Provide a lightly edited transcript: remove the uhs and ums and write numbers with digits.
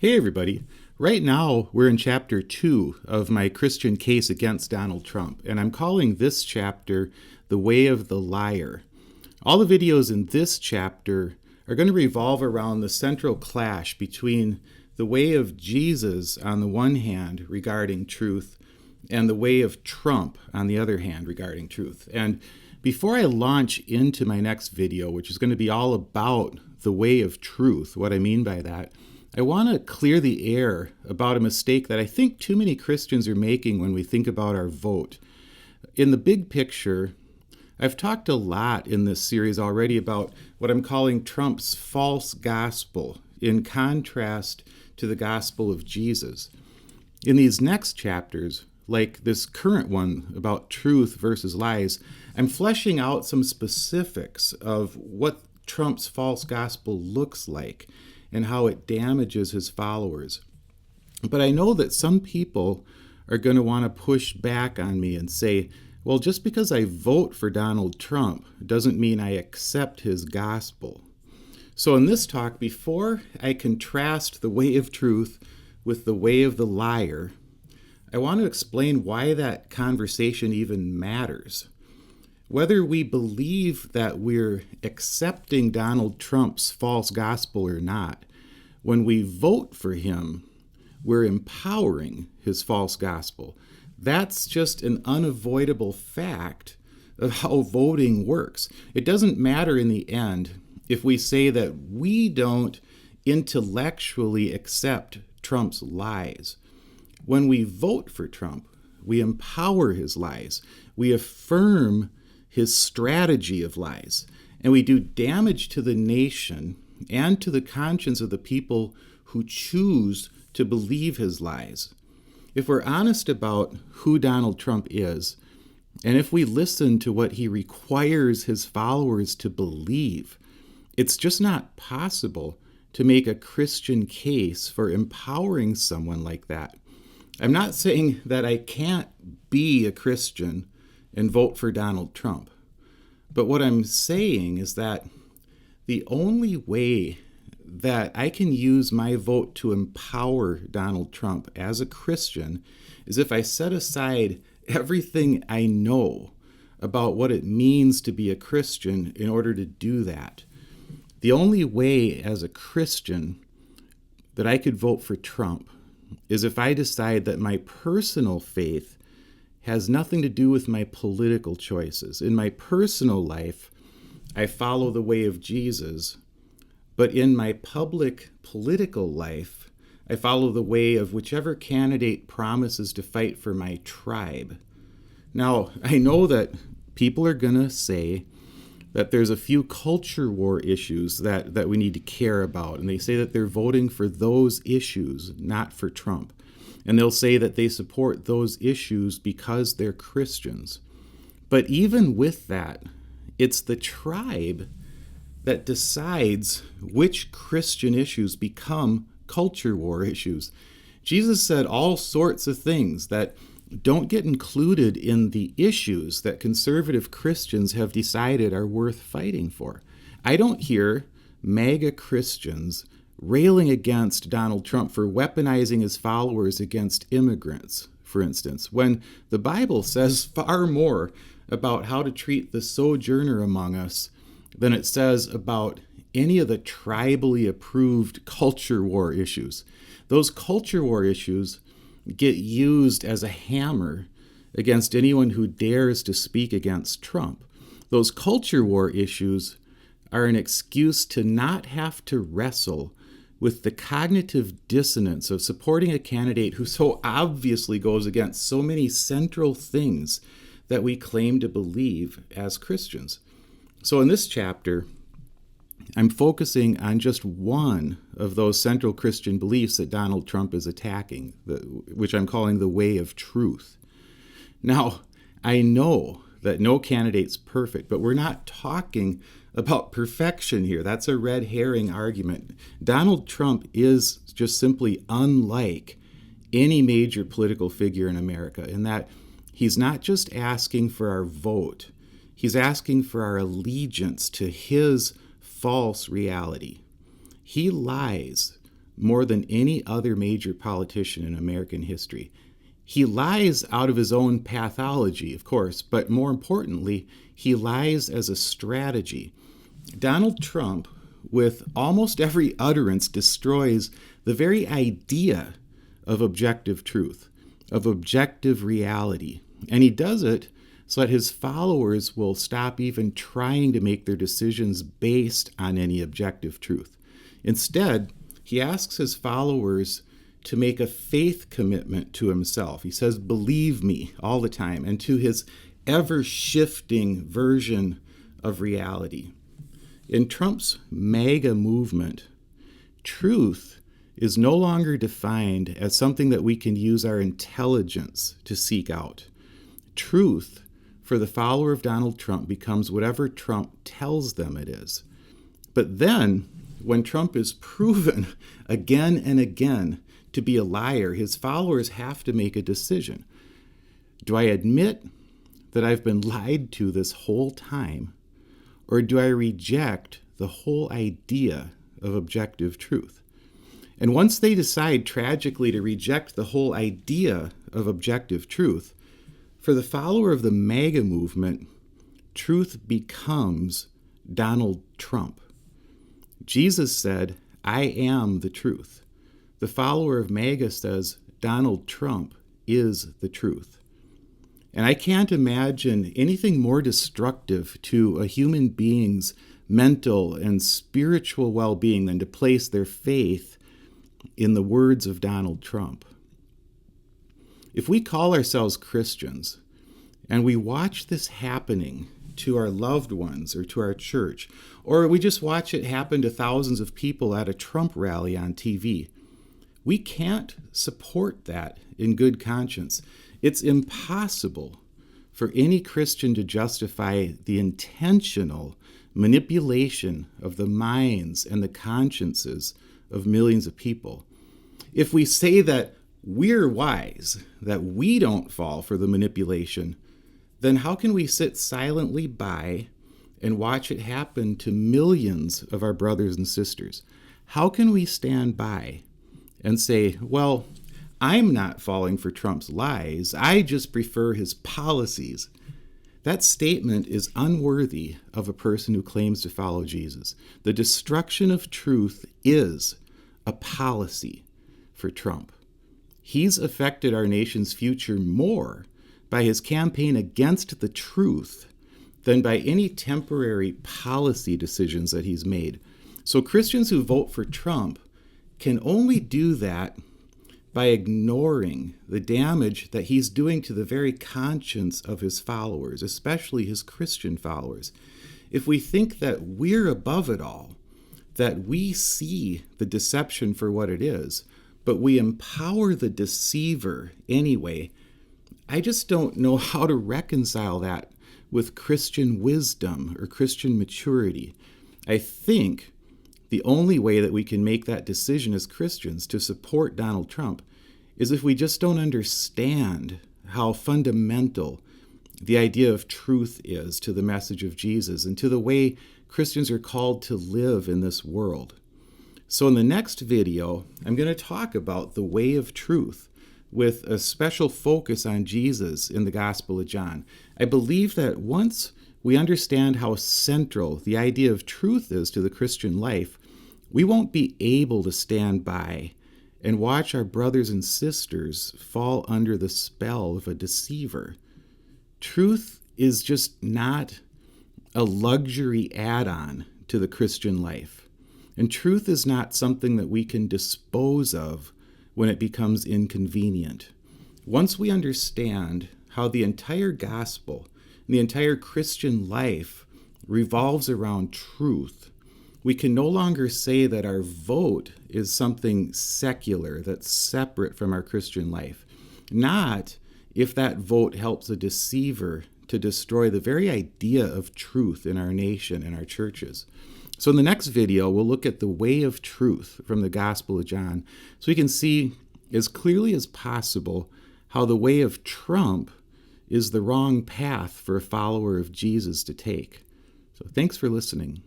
Hey everybody. Right now we're in chapter 2 of my Christian case against Donald Trump, and I'm calling this chapter The Way of the Liar. All the videos in this chapter are going to revolve around the central clash between the way of Jesus on the one hand regarding truth and the way of Trump on the other hand regarding truth. And before I launch into my next video, which is going to be all about the way of truth, what I mean by that, I want to clear the air about a mistake that I think too many Christians are making when we think about our vote. In the big picture, I've talked a lot in this series already about what I'm calling Trump's false gospel in contrast to the gospel of Jesus. In these next chapters, like this current one about truth versus lies, I'm fleshing out some specifics of what Trump's false gospel looks like and how it damages his followers. But I know that some people are going to want to push back on me and say, well, just because I vote for Donald Trump doesn't mean I accept his gospel. So in this talk, before I contrast the way of truth with the way of the liar, I want to explain why that conversation even matters. Whether we believe that we're accepting Donald Trump's false gospel or not, when we vote for him, we're empowering his false gospel. That's just an unavoidable fact of how voting works. It doesn't matter in the end if we say that we don't intellectually accept Trump's lies. When we vote for Trump, we empower his lies. We affirm his strategy of lies. And we do damage to the nation and to the conscience of the people who choose to believe his lies. If we're honest about who Donald Trump is, and if we listen to what he requires his followers to believe, it's just not possible to make a Christian case for empowering someone like that. I'm not saying that I can't be a Christian and vote for Donald Trump. But what I'm saying is that the only way that I can use my vote to empower Donald Trump as a Christian is if I set aside everything I know about what it means to be a Christian in order to do that. The only way as a Christian that I could vote for Trump is if I decide that my personal faith has nothing to do with my political choices. In my personal life, I follow the way of Jesus, but in my public political life, I follow the way of whichever candidate promises to fight for my tribe. Now, I know that people are going to say that there's a few culture war issues that we need to care about, and they say that they're voting for those issues, not for Trump. And they'll say that they support those issues because they're Christians. But even with that, it's the tribe that decides which Christian issues become culture war issues. Jesus said all sorts of things that don't get included in the issues that conservative Christians have decided are worth fighting for. I don't hear MAGA Christians railing against Donald Trump for weaponizing his followers against immigrants, for instance, when the Bible says far more about how to treat the sojourner among us than it says about any of the tribally approved culture war issues. Those culture war issues get used as a hammer against anyone who dares to speak against Trump. Those culture war issues are an excuse to not have to wrestle with the cognitive dissonance of supporting a candidate who so obviously goes against so many central things that we claim to believe as Christians. So in this chapter, I'm focusing on just one of those central Christian beliefs that Donald Trump is attacking, which I'm calling the way of truth. Now, I know that no candidate's perfect, but we're not talking about perfection here. That's a red herring argument. Donald Trump is just simply unlike any major political figure in America in that he's not just asking for our vote, he's asking for our allegiance to his false reality. He lies more than any other major politician in American history. He lies out of his own pathology, of course, but more importantly, he lies as a strategy. Donald Trump, with almost every utterance, destroys the very idea of objective truth, of objective reality. And he does it so that his followers will stop even trying to make their decisions based on any objective truth. Instead, he asks his followers to make a faith commitment to himself. He says, "Believe me," all the time, and to his ever-shifting version of reality. In Trump's MAGA movement, truth is no longer defined as something that we can use our intelligence to seek out. Truth, for the follower of Donald Trump, becomes whatever Trump tells them it is. But then, when Trump is proven again and again to be a liar, his followers have to make a decision. Do I admit that I've been lied to this whole time, or do I reject the whole idea of objective truth? And once they decide tragically to reject the whole idea of objective truth, for the follower of the MAGA movement, truth becomes Donald Trump. Jesus said, "I am the truth." The follower of MAGA says, Donald Trump is the truth. And I can't imagine anything more destructive to a human being's mental and spiritual well-being than to place their faith in the words of Donald Trump. If we call ourselves Christians and we watch this happening to our loved ones or to our church, or we just watch it happen to thousands of people at a Trump rally on TV, we can't support that in good conscience. It's impossible for any Christian to justify the intentional manipulation of the minds and the consciences of millions of people. If we say that we're wise, that we don't fall for the manipulation, then how can we sit silently by and watch it happen to millions of our brothers and sisters? How can we stand by and say, well, I'm not falling for Trump's lies, I just prefer his policies? That statement is unworthy of a person who claims to follow Jesus. The destruction of truth is a policy for Trump. He's affected our nation's future more by his campaign against the truth than by any temporary policy decisions that he's made. So Christians who vote for Trump can only do that by ignoring the damage that he's doing to the very conscience of his followers, especially his Christian followers. If we think that we're above it all, that we see the deception for what it is, but we empower the deceiver anyway, I just don't know how to reconcile that with Christian wisdom or Christian maturity. I think the only way that we can make that decision as Christians to support Donald Trump is if we just don't understand how fundamental the idea of truth is to the message of Jesus and to the way Christians are called to live in this world. So in the next video, I'm going to talk about the way of truth with a special focus on Jesus in the Gospel of John. I believe that once we understand how central the idea of truth is to the Christian life, we won't be able to stand by and watch our brothers and sisters fall under the spell of a deceiver. Truth is just not a luxury add-on to the Christian life. And truth is not something that we can dispose of when it becomes inconvenient. Once we understand how the entire gospel and the entire Christian life revolves around truth, we can no longer say that our vote is something secular that's separate from our Christian life. Not if that vote helps a deceiver to destroy the very idea of truth in our nation and our churches. So in the next video, we'll look at the way of truth from the Gospel of John, so we can see as clearly as possible how the way of Trump is the wrong path for a follower of Jesus to take. So thanks for listening.